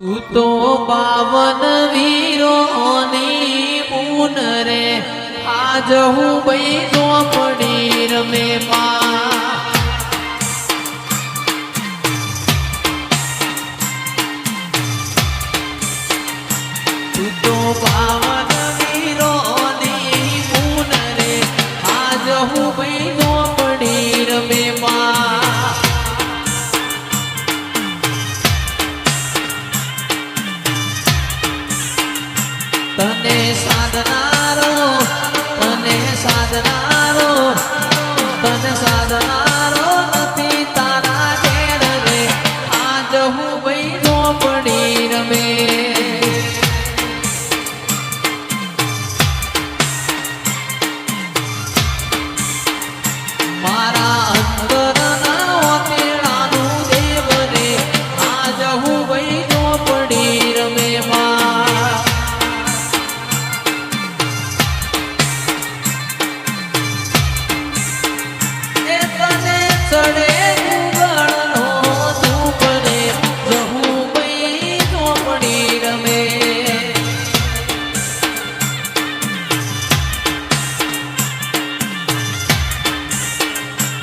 તું તો 52 વીરોની પૂન રે આજ હું બઈ ચોપડી રમે માં તું તો 52 વીરોની પૂન રે આજ હું બઈ ચોપડી રમે માં તને સાધનારો તને સાધનારો તને સાધનારો નથી તારા ઘેર રે આજ હું બઈ ચોપડી રમે મારા અંતરના ઓતેડાનું દેવ રે આજ હું બઈ ચોપડી રમે માં ચડે ગુગળનો ધૂપ રે જહું બઈ ચોપડી રમે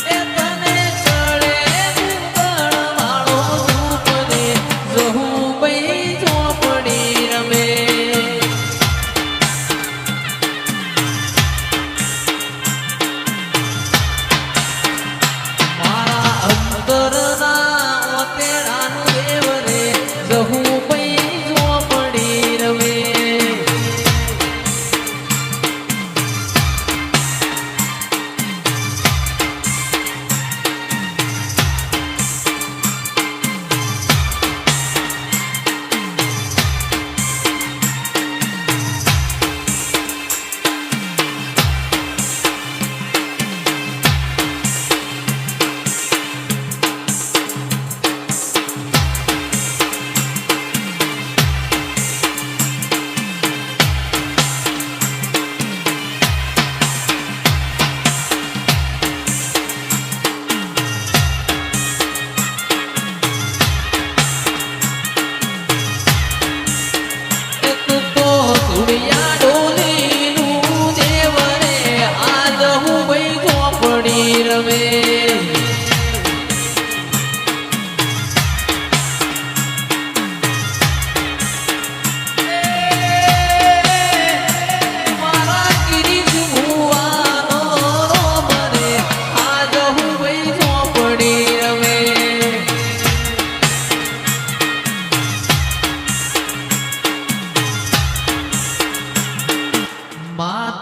તને ચડે ગુગળવાળો ધૂપ રે જહું બઈ ચોપડી રમે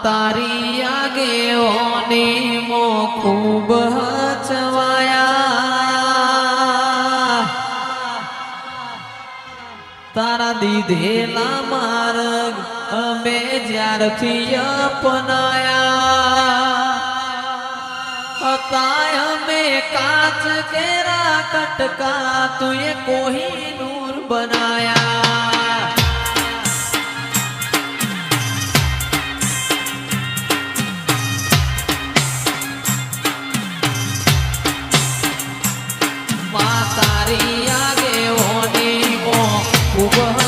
તારી આગેઓની મો ખૂબ હચવાયા તારા દીધેલા માર્ગ અમે જ્યારથી અપનાયા હતા અમે કાચ કેરા કટકા તુએ કોહિનૂર બનાયા તારી આગેઓની મો ખૂબ